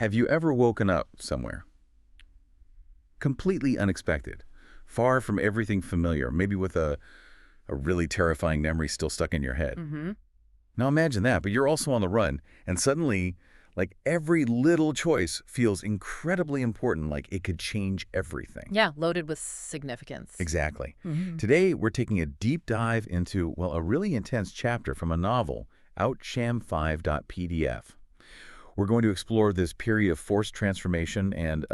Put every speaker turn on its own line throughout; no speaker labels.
Have you ever woken up somewhere completely unexpected, far from everything familiar, maybe with a really terrifying memory still stuck in your head?
Mm-hmm.
Now imagine that, but you're also on the run, and suddenly, like every little choice feels incredibly important, like it could change everything.
Yeah, loaded with significance.
Exactly.
Mm-hmm.
Today, we're taking a deep dive into, well, a really intense chapter from a novel, Outsham5.pdf. We're going to explore this period of forced transformation and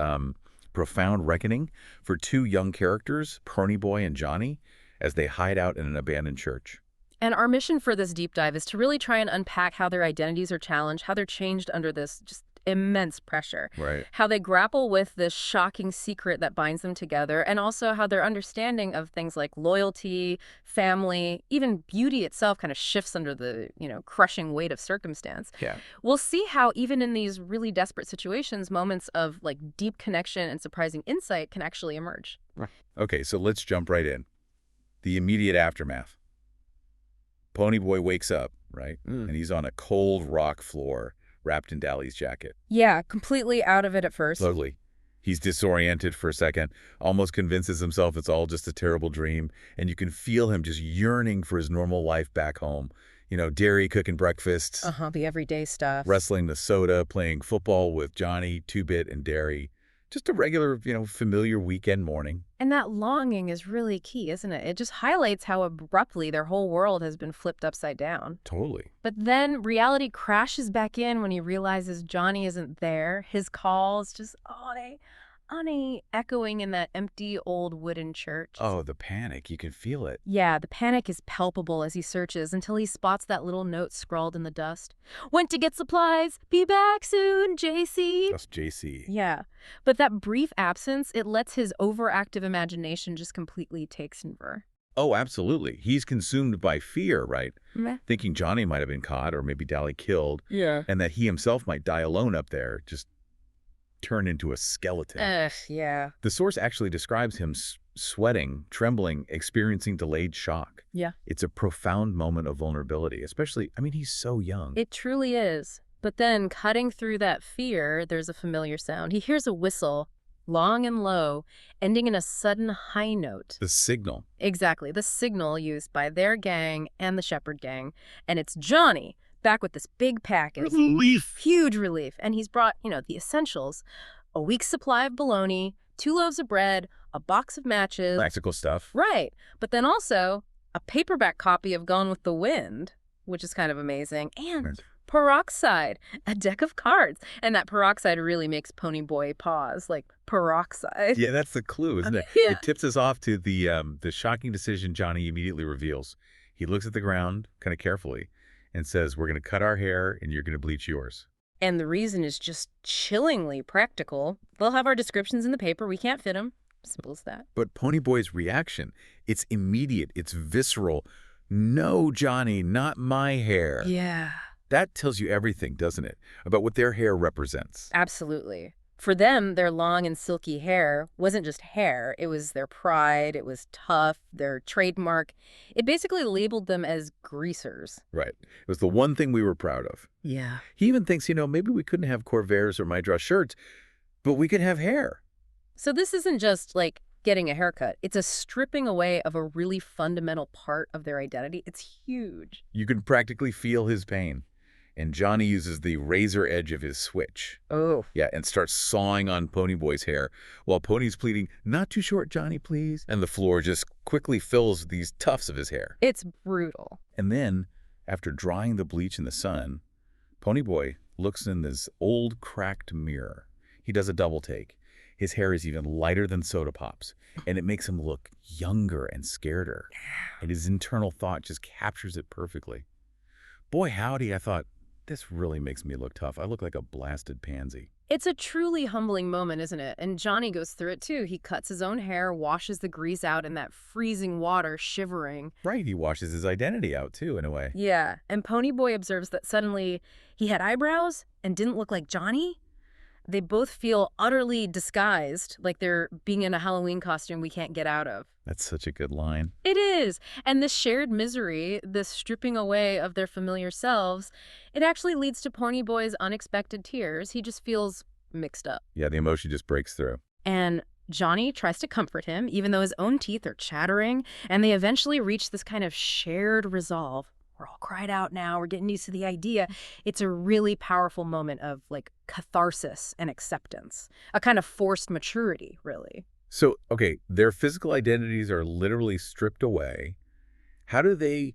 profound reckoning for two young characters, Boy and Johnny, as they hide out in an abandoned church.
And our mission for this deep dive is to really try and unpack how their identities are challenged, how they're changed under this just immense pressure,
Right.
how they grapple with this shocking secret that binds them together, and also how their understanding of things like loyalty, family, even beauty itself kind of shifts under the, crushing weight of circumstance.
Yeah.
We'll see how even in these really desperate situations, moments of like deep connection and surprising insight can actually emerge.
Right. Okay, so let's jump right in. The immediate aftermath. Boy wakes up, right? And he's on a cold rock floor, wrapped in Dally's jacket.
Yeah, completely out of it at first.
Slowly. He's disoriented for a second, almost convinces himself it's all just a terrible dream, and you can feel him just yearning for his normal life back home. Darry cooking breakfast,
The everyday stuff.
wrestling the soda, playing football with Johnny, Two-Bit, and Darry. Just a regular, familiar weekend morning.
And that longing is really key, isn't it? It just highlights how abruptly their whole world has been flipped upside down.
Totally.
But then reality crashes back in when he realizes Johnny isn't there. His calls just, they echoing in that empty old wooden church.
Oh, the panic. You can feel it.
Yeah, the panic is palpable as he searches until he spots that little note scrawled in the dust. Went to get supplies. Be back soon, JC.
Just JC.
Yeah, but that brief absence, it lets his overactive imagination just completely take over.
Oh, absolutely. He's consumed by fear, right?
Meh.
Thinking Johnny might have been caught or maybe Dally killed,
Yeah.
and that he himself might die alone up there, just turn into a skeleton.
Yeah.
The source actually describes him sweating, trembling, experiencing delayed shock.
Yeah.
It's a profound moment of vulnerability, especially, he's so young.
It truly is. But then, cutting through that fear, there's a familiar sound. He hears a whistle, long and low, ending in a sudden high note.
The signal.
Exactly, the signal used by their gang and the Shepherd gang. And it's Johnny, back with this big package.
Relief.
Huge relief. And he's brought, the essentials. A week's supply of bologna, 2 loaves of bread, a box of matches.
Practical stuff.
Right. But then also a paperback copy of Gone with the Wind, which is kind of amazing. And peroxide, a deck of cards. And that peroxide really makes Boy pause, like peroxide.
Yeah, that's the clue, isn't it?
Yeah.
It tips us off to the shocking decision Johnny immediately reveals. He looks at the ground kind of carefully and says, "We're going to cut our hair and you're going to bleach yours."
And the reason is just chillingly practical. They'll have our descriptions in the paper. We can't fit them. Simple as that.
But Boy's reaction, it's immediate, it's visceral. "No, Johnny, not my hair."
Yeah.
That tells you everything, doesn't it, about what their hair represents.
Absolutely. For them, their long and silky hair wasn't just hair. It was their pride. It was tough, their trademark. It basically labeled them as greasers.
Right. It was the one thing we were proud of.
Yeah.
He even thinks, maybe we couldn't have Corvairs or My Dress shirts, but we could have hair.
So this isn't just like getting a haircut. It's a stripping away of a really fundamental part of their identity. It's huge.
You can practically feel his pain. And Johnny uses the razor edge of his switch.
Oh.
Yeah, and starts sawing on Boy's hair, while Pony's pleading, "Not too short, Johnny, please." And the floor just quickly fills these tufts of his hair.
It's brutal.
And then, after drying the bleach in the sun, Boy looks in this old cracked mirror. He does a double take. His hair is even lighter than Sodapop's, and it makes him look younger and scareder. And his internal thought just captures it perfectly. Boy, howdy, I thought, this really makes me look tough. I look like a blasted pansy.
It's a truly humbling moment, isn't it? And Johnny goes through it too. He cuts his own hair, washes the grease out in that freezing water, shivering.
Right, he washes his identity out too, in a way.
Yeah, and Boy observes that suddenly he had eyebrows and didn't look like Johnny. They both feel utterly disguised, like they're being in a Halloween costume we can't get out of.
That's such a good line.
It is. And this shared misery, this stripping away of their familiar selves, it actually leads to Boy's unexpected tears. He just feels mixed up.
Yeah, the emotion just breaks through.
And Johnny tries to comfort him, even though his own teeth are chattering, and they eventually reach this kind of shared resolve. We're all cried out now. We're getting used to the idea. It's a really powerful moment of, like, catharsis and acceptance, a kind of forced maturity, really.
So, okay, their physical identities are literally stripped away. How do they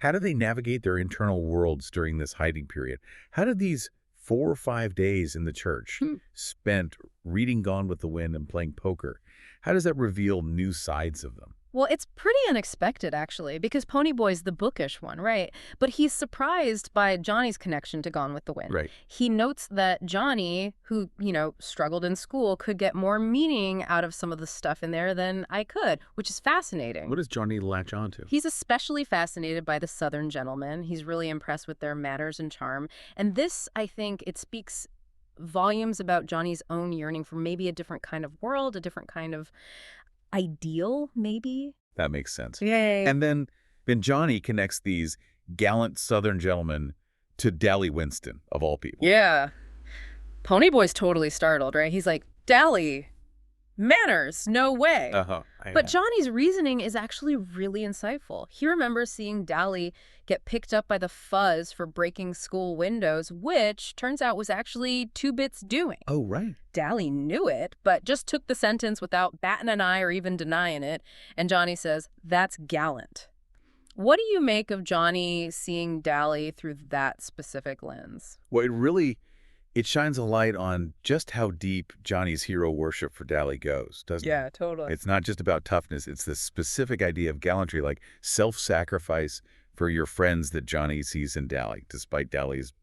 navigate their internal worlds during this hiding period? How did these 4 or 5 days in the church spent reading Gone with the Wind and playing poker, how does that reveal new sides of them?
Well, it's pretty unexpected, actually, because Ponyboy's the bookish one, right? But he's surprised by Johnny's connection to Gone with the Wind.
Right.
He notes that Johnny, who, struggled in school, could get more meaning out of some of the stuff in there than I could, which is fascinating.
What does Johnny latch onto?
He's especially fascinated by the Southern gentlemen. He's really impressed with their manners and charm. And this, I think, it speaks volumes about Johnny's own yearning for maybe a different kind of world, a different kind of ideal, maybe.
That makes sense.
Yay.
And then Johnny connects these gallant Southern gentlemen to Dally Winston, of all people.
Yeah. Ponyboy's totally startled, right? He's like, Dally, manners, no way. But Johnny's reasoning is actually really insightful. He remembers seeing Dally get picked up by the Fuzz for breaking school windows, which turns out was actually Two Bits doing.
Oh, right.
Dally knew it, but just took the sentence without batting an eye or even denying it. And Johnny says, that's gallant. What do you make of Johnny seeing Dally through that specific lens?
Well, it shines a light on just how deep Johnny's hero worship for Dally goes, doesn't it?
Yeah, totally.
It's not just about toughness. It's this specific idea of gallantry, like self-sacrifice for your friends that Johnny sees in Dally, despite Dally's,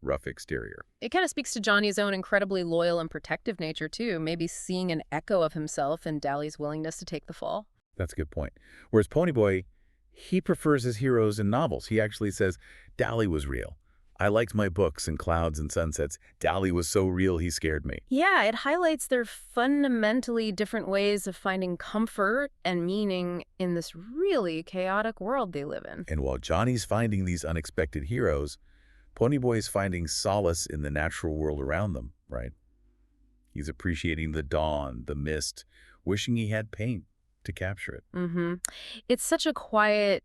rough exterior.
It kind of speaks to Johnny's own incredibly loyal and protective nature, too, maybe seeing an echo of himself in Dally's willingness to take the fall.
That's a good point. Whereas Ponyboy, he prefers his heroes in novels. He actually says, Dally was real. I liked my books and clouds and sunsets. Dally was so real he scared me.
Yeah, it highlights their fundamentally different ways of finding comfort and meaning in this really chaotic world they live in.
And while Johnny's finding these unexpected heroes, Ponyboy's finding solace in the natural world around them, right? He's appreciating the dawn, the mist, wishing he had paint to capture it.
It's such a quiet,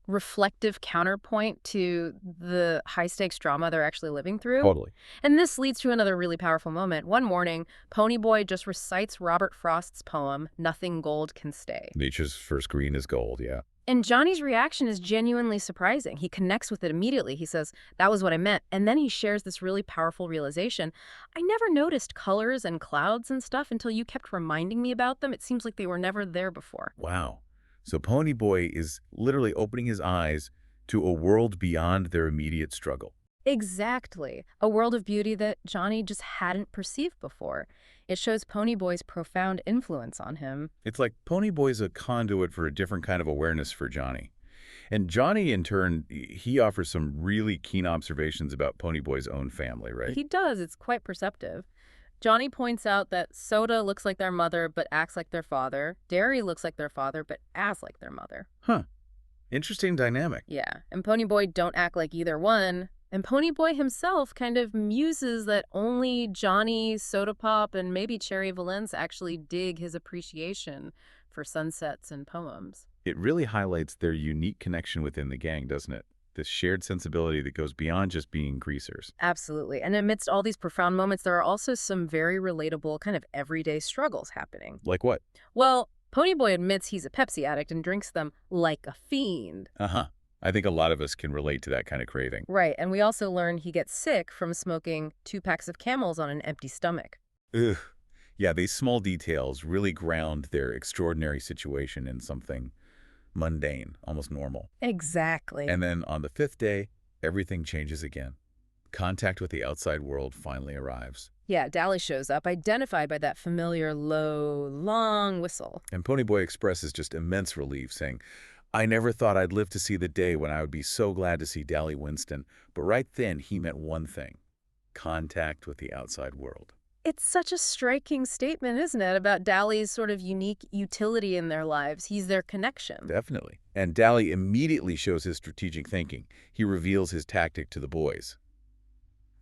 reflective counterpoint to the high-stakes drama they're actually living through.
Totally.
And this leads to another really powerful moment. One morning, Ponyboy just recites Robert Frost's poem, Nothing Gold Can Stay.
Nature's first green is gold, yeah.
And Johnny's reaction is genuinely surprising. He connects with it immediately. He says, that was what I meant. And then he shares this really powerful realization. I never noticed colors and clouds and stuff until you kept reminding me about them. It seems like they were never there before.
Wow. So Ponyboy is literally opening his eyes to a world beyond their immediate struggle.
Exactly. A world of beauty that Johnny just hadn't perceived before. It shows Ponyboy's profound influence on him.
It's like Ponyboy's a conduit for a different kind of awareness for Johnny. And Johnny, in turn, he offers some really keen observations about Ponyboy's own family, right?
He does. It's quite perceptive. Johnny points out that Soda looks like their mother but acts like their father. Darry looks like their father but acts like their mother.
Huh. Interesting dynamic.
Yeah. And Ponyboy don't act like either one. And Ponyboy himself kind of muses that only Johnny, Sodapop, and maybe Cherry Valence actually dig his appreciation for sunsets and poems.
It really highlights their unique connection within the gang, doesn't it? This shared sensibility that goes beyond just being greasers.
Absolutely. And amidst all these profound moments, there are also some very relatable kind of everyday struggles happening.
Like what?
Well, Ponyboy admits he's a Pepsi addict and drinks them like a fiend.
I think a lot of us can relate to that kind of craving.
Right. And we also learn he gets sick from smoking 2 packs of Camels on an empty stomach.
Ugh. Yeah, these small details really ground their extraordinary situation in something mundane, almost normal.
Exactly.
And then on the 5th day, everything changes again. Contact with the outside world finally arrives.
Yeah, Dally shows up, identified by that familiar low, long whistle.
And Ponyboy expresses just immense relief, saying, I never thought I'd live to see the day when I would be so glad to see Dally Winston. But right then, he meant one thing: contact with the outside world.
It's such a striking statement, isn't it, about Dally's sort of unique utility in their lives. He's their connection.
Definitely. And Dally immediately shows his strategic thinking. He reveals his tactic to the boys.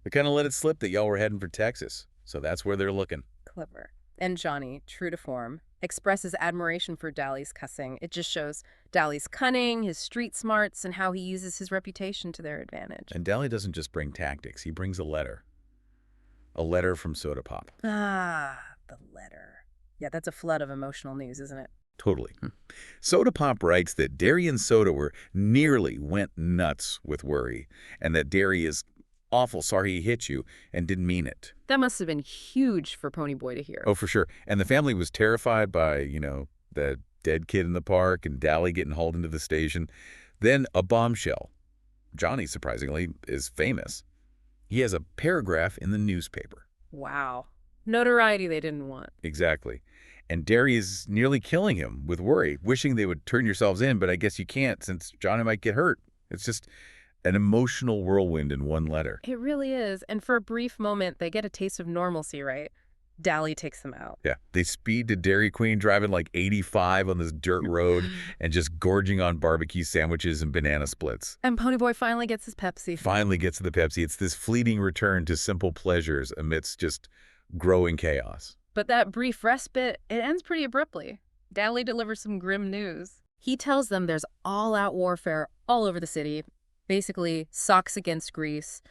They kind of let it slip that y'all were heading for Texas, so that's where they're looking.
Clever. And Johnny, true to form, expresses admiration for Dally's cussing. It just shows Dally's cunning, his street smarts, and how he uses his reputation to their advantage.
And Dally doesn't just bring tactics, he brings a letter. A letter from Sodapop.
Ah, the letter. Yeah, that's a flood of emotional news, isn't it?
Totally. Sodapop writes that Darry and Soda nearly went nuts with worry, and that Darry is awful sorry he hit you and didn't mean it.
That must have been huge for Ponyboy to hear.
Oh, for sure. And the family was terrified by, the dead kid in the park and Dally getting hauled into the station. Then a bombshell. Johnny, surprisingly, is famous. He has a paragraph in the newspaper.
Wow. Notoriety they didn't want.
Exactly. And Darry is nearly killing him with worry, wishing they would turn yourselves in, but I guess you can't since Johnny might get hurt. It's just an emotional whirlwind in one letter.
It really is. And for a brief moment, they get a taste of normalcy, right? Dally takes them out.
Yeah. They speed to Dairy Queen driving like 85 on this dirt road and just gorging on barbecue sandwiches and banana splits.
And Ponyboy finally gets his Pepsi.
Finally gets to the Pepsi. It's this fleeting return to simple pleasures amidst just growing chaos.
But that brief respite, it ends pretty abruptly. Dally delivers some grim news. He tells them there's all-out warfare all over the city. Basically, socks against grease.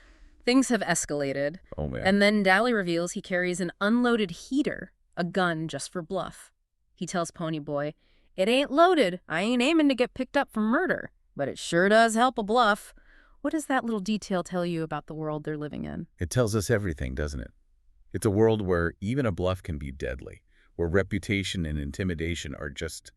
Things have escalated.
Oh, man.
And then Dally reveals he carries an unloaded heater, a gun just for bluff. He tells Ponyboy, "It ain't loaded. I ain't aiming to get picked up for murder, but it sure does help a bluff." What does that little detail tell you about the world they're living in?
It tells us everything, doesn't it? It's a world where even a bluff can be deadly, where reputation and intimidation are just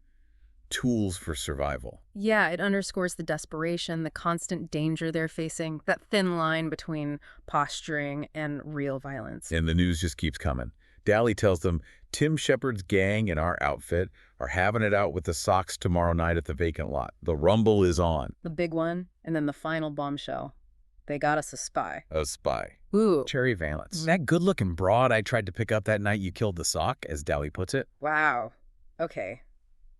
tools for survival.
Yeah, it underscores the desperation, the constant danger they're facing, that thin line between posturing and real violence.
And the news just keeps coming. Dally tells them Tim Shepard's gang and our outfit are having it out with the Sox tomorrow night at the vacant lot. The rumble is on.
The big one, and then the final bombshell. They got us a spy.
A spy.
Ooh.
Cherry Valance. That good-looking broad I tried to pick up that night you killed the sock, as Dally puts it.
Wow. Okay.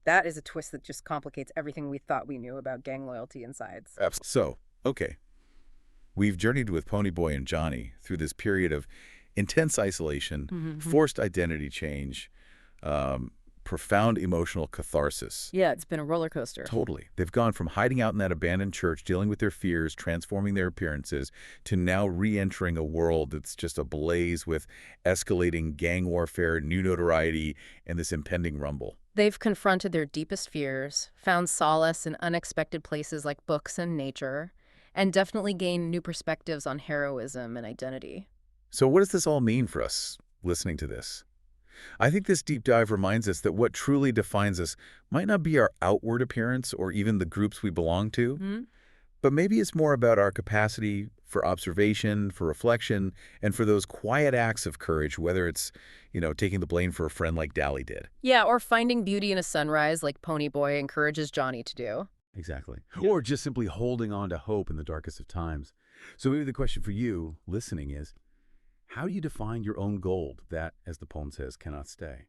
That is a twist that just complicates everything we thought we knew about gang loyalty and sides.
So, okay. We've journeyed with Ponyboy and Johnny through this period of intense isolation, forced identity change, profound emotional catharsis.
Yeah, it's been a roller coaster.
Totally. They've gone from hiding out in that abandoned church, dealing with their fears, transforming their appearances, to now re-entering a world that's just ablaze with escalating gang warfare, new notoriety, and this impending rumble.
They've confronted their deepest fears, found solace in unexpected places like books and nature, and definitely gained new perspectives on heroism and identity.
So what does this all mean for us listening to this? I think this deep dive reminds us that what truly defines us might not be our outward appearance or even the groups we belong to, but maybe it's more about our capacity for observation, for reflection, and for those quiet acts of courage, whether it's, taking the blame for a friend like Dally did.
Yeah, or finding beauty in a sunrise like Ponyboy encourages Johnny to do.
Exactly. Or just simply holding on to hope in the darkest of times. So maybe the question for you listening is, how do you define your own gold that, as the poem says, cannot stay?